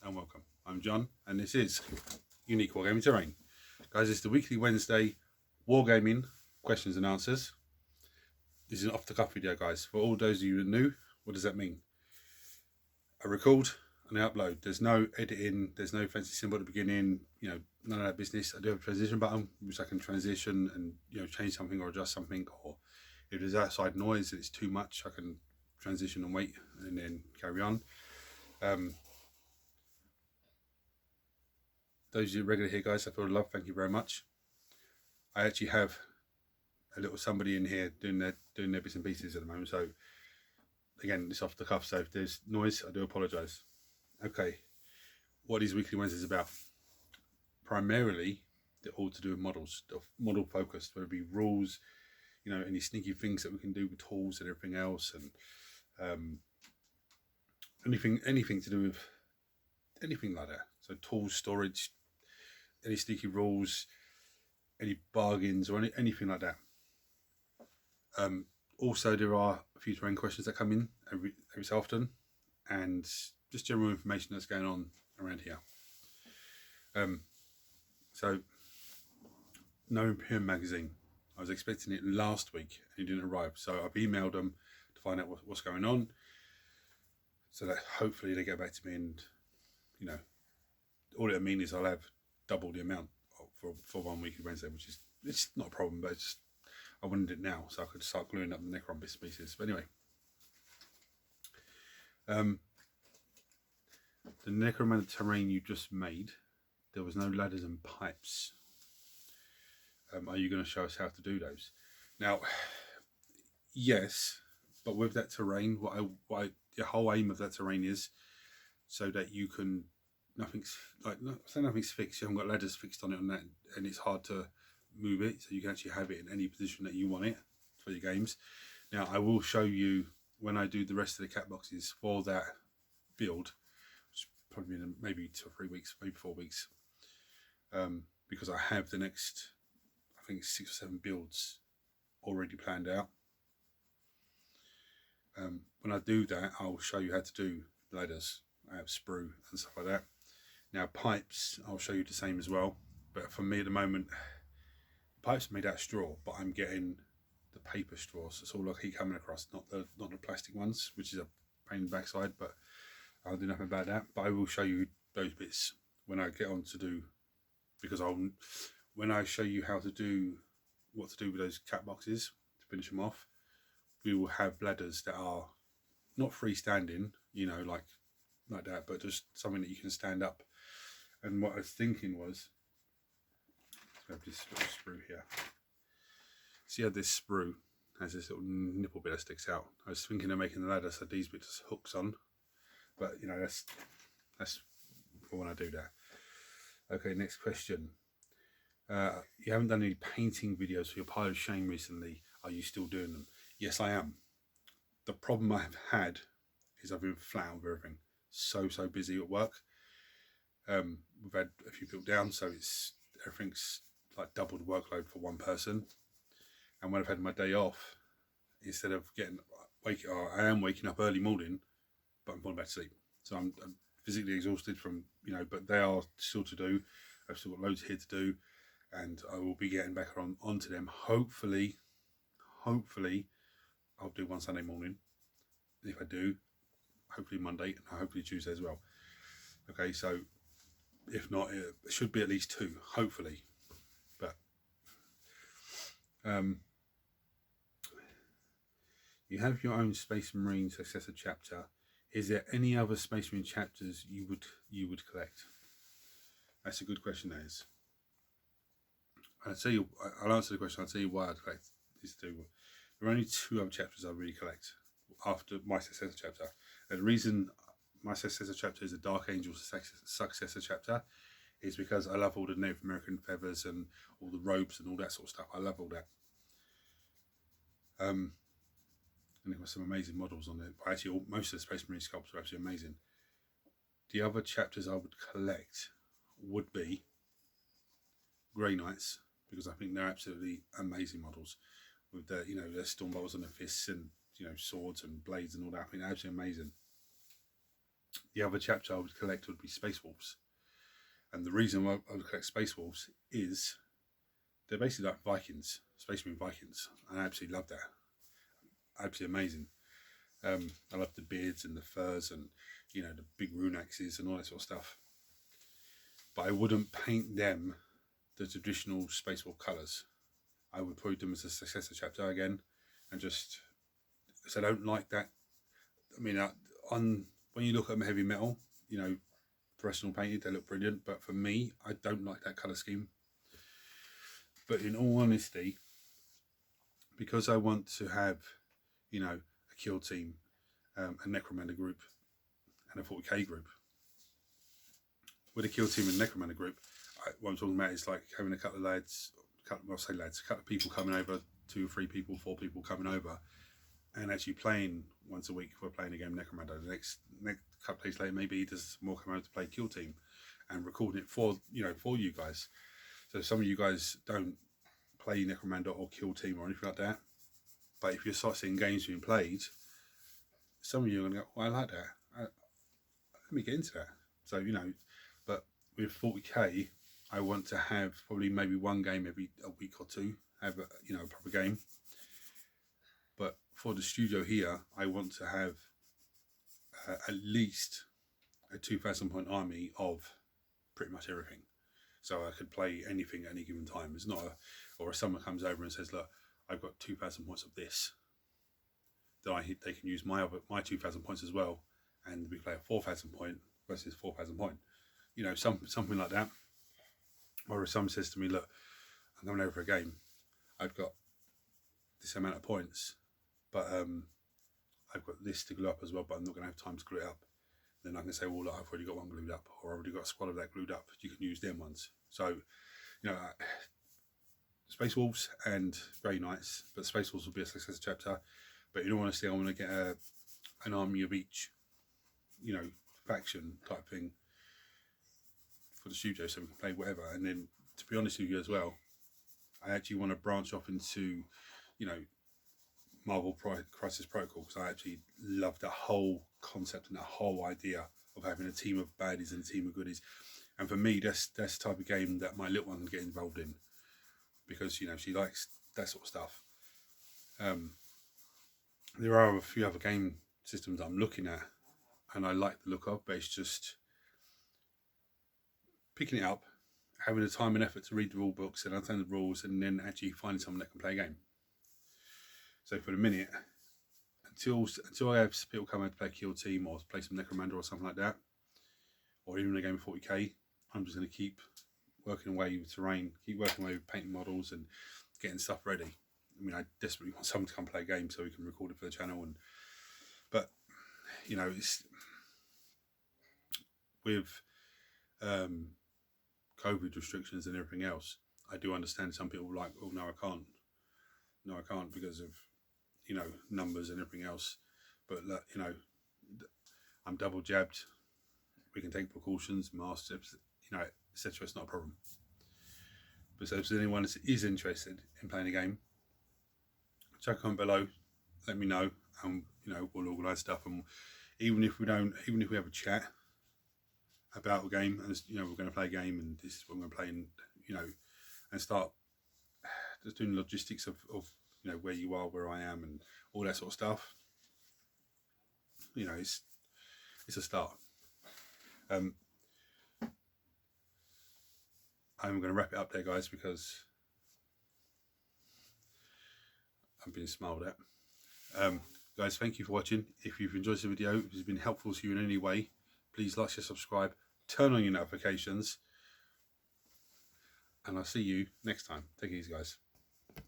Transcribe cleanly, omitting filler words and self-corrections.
and welcome. I'm John, and this is Unique Wargaming Terrain. Guys, it's the weekly Wednesday Wargaming questions and answers. This is an off-the-cuff video, guys. For all those of you who are new, what does that mean? I record and I upload. There's no editing, there's no fancy symbol at the beginning, none of that business. I do have a transition button, which I can transition and, change something or adjust something, or if there's outside noise and it's too much, I can transition and wait and then carry on. Those of you regular here, guys, I feel love, thank you very much. I actually have a little somebody in here doing their bits and pieces at the moment, so again, it's off the cuff, so if there's noise, I do apologise. Okay, what is Weekly Wednesdays about? Primarily, they're all to do with models, model focused, whether it be rules, any sneaky things that we can do with tools and everything else, and anything to do with anything like that. So tools, storage, any sneaky rules, any bargains, or anything like that. Also, there are a few terrain questions that come in every so often, and just general information that's going on around here. So, No Imperium magazine. I was expecting it last week and it didn't arrive, so I've emailed them to find out what's going on, so that hopefully they get back to me, and all it'll mean is I'll have double the amount for 1 Weekly Wednesday, which is, it's not a problem, but it's just, I wanted it now so I could start gluing up the Necron bits and pieces. But anyway, the Necromancer terrain you just made, there was no ladders and pipes. Are you going to show us how to do those? Now, yes, but with that terrain, the whole aim of that terrain is so that you can, nothing's fixed, you haven't got ladders fixed on it, and it's hard to move it, so you can actually have it in any position that you want it for your games. Now, I will show you when I do the rest of the cat boxes for that build, which probably in maybe 2 or 3 weeks, maybe 4 weeks, because I have the next, I think 6 or 7 builds already planned out. When I do that, I'll show you how to do ladders. I have sprue and stuff like that. Now, pipes, I'll show you the same as well, but for me at the moment, pipes are made out of straw, but I'm getting the paper straws. That's all I keep coming across, not the plastic ones, which is a pain in the backside, but I'll do nothing about that. But I will show you those bits when I get on to do, because when I show you how to do, what to do with those cat boxes to finish them off, we will have ladders that are not freestanding, like that, but just something that you can stand up. And what I was thinking was, let's grab this little sprue here. See how this sprue has this little nipple bit that sticks out? I was thinking of making the ladder so these bits hooks on, but that's for when I do that. Okay, next question. You haven't done any painting videos for your pile of shame recently. Are you still doing them? Yes, I am. The problem I've had is I've been flat out with everything. So busy at work. We've had a few people down, so everything's like double the workload for one person. And when I've had my day off, instead of I am waking up early morning, but I'm falling back to sleep. So I'm physically exhausted from, but they are still to do. I've still got loads here to do, and I will be getting back onto them. Hopefully, I'll do one Sunday morning. If I do, hopefully Monday, and hopefully Tuesday as well. Okay, so if not, it should be at least 2, hopefully. But you have your own Space Marine successor chapter. Is there any other Space Marine chapters you would collect? That's a good question, that is. I'll answer the question. I'll tell you why I'd collect these 2. There are only 2 other chapters I really collect after my successor chapter. And the reason my successor chapter is a Dark Angel successor chapter is because I love all the Native American feathers and all the robes and all that sort of stuff. I love all that. And there were some amazing models on it. Actually, most of the Space Marine sculpts are absolutely amazing. The other chapters I would collect would be Grey Knights, because I think they're absolutely amazing models with their storm bolts on their fists and swords and blades and all that. I think they're absolutely amazing. The other chapter I would collect would be Space Wolves. And the reason why I would collect Space Wolves is they're basically like Vikings, Space Marine Vikings. And I absolutely love that. Absolutely amazing. I love the beards and the furs and, you know, the big rune axes and all that sort of stuff. But I wouldn't paint them the traditional Space Wolf colours. I would put them as a successor chapter again, and just, because I don't like that. I mean, when you look at them heavy metal, you know, professional painted, they look brilliant. But for me, I don't like that colour scheme. But in all honesty, because I want to have, you know, a kill team, a necromancer group, and a 40k group. With a kill team and necromancer group, what I'm talking about is like having a couple of lads, a couple of people coming over, 2 or 3 people, 4 people coming over, and actually playing once a week. We're playing a game necromancer. The next couple of days later, maybe there's more come over to play kill team, and recording it for you guys. So some of you guys don't play necromancer or kill team or anything like that, but if you start seeing games being played, some of you are going to go, well, I like that. Let me get into that. So, you know, but with 40k, I want to have probably maybe one game every a week or two, have a, you know, a proper game. But for the studio here, I want to have at least a 2,000 point army of pretty much everything. So I could play anything at any given time. It's not or if someone comes over and says, look, I've got 2,000 points of this, then they can use my 2,000 points as well, and we play a 4,000 point versus 4,000 point. You know, something like that. Or if someone says to me, look, I'm coming over for a game, I've got this amount of points, but I've got this to glue up as well, but I'm not going to have time to glue it up. Then I can say, well, look, I've already got one glued up, or I've already got a squad of that glued up. You can use them ones. So, you know, Space Wolves and Grey Knights, but Space Wolves will be a successor chapter. But in all honesty, I want to get an army of each, you know, faction type thing for the studio, so we can play whatever. And then, to be honest with you as well, I actually want to branch off into, you know, Marvel Crisis Protocol, because I actually love that whole concept and that whole idea of having a team of baddies and a team of goodies. And for me, that's the type of game that my little one can get involved in, because, you know, she likes that sort of stuff. There are a few other game systems I'm looking at and I like the look of, but it's just picking it up, having the time and effort to read the rule books and understand the rules, and then actually finding someone that can play a game. So for the minute, until I have people come out to play Kill Team or play some Necromancer or something like that, or even a game of 40k, I'm just going to keep working away with terrain, keep working away with painting models and getting stuff ready. I mean, I desperately want someone to come play a game so we can record it for the channel. But you know, it's with COVID restrictions and everything else, I do understand some people are like, oh no, I can't because of, you know, numbers and everything else. But you know, I'm double jabbed. We can take precautions, masks, you know, etc. It's not a problem. But so if there's anyone that is interested in playing a game, check a comment below, let me know, and you know, we'll organise stuff. And even if we have a chat about a game, and you know, we're going to play a game, and this is what I'm going to play, and you know, and start just doing logistics of you know, where you are, where I am, and all that sort of stuff. You know, it's a start. I'm going to wrap it up there, guys, because I'm being smiled at. Guys, thank you for watching. If you've enjoyed the video, if it's been helpful to you in any way, please like, share, subscribe, turn on your notifications, and I'll see you next time. Take it easy, guys.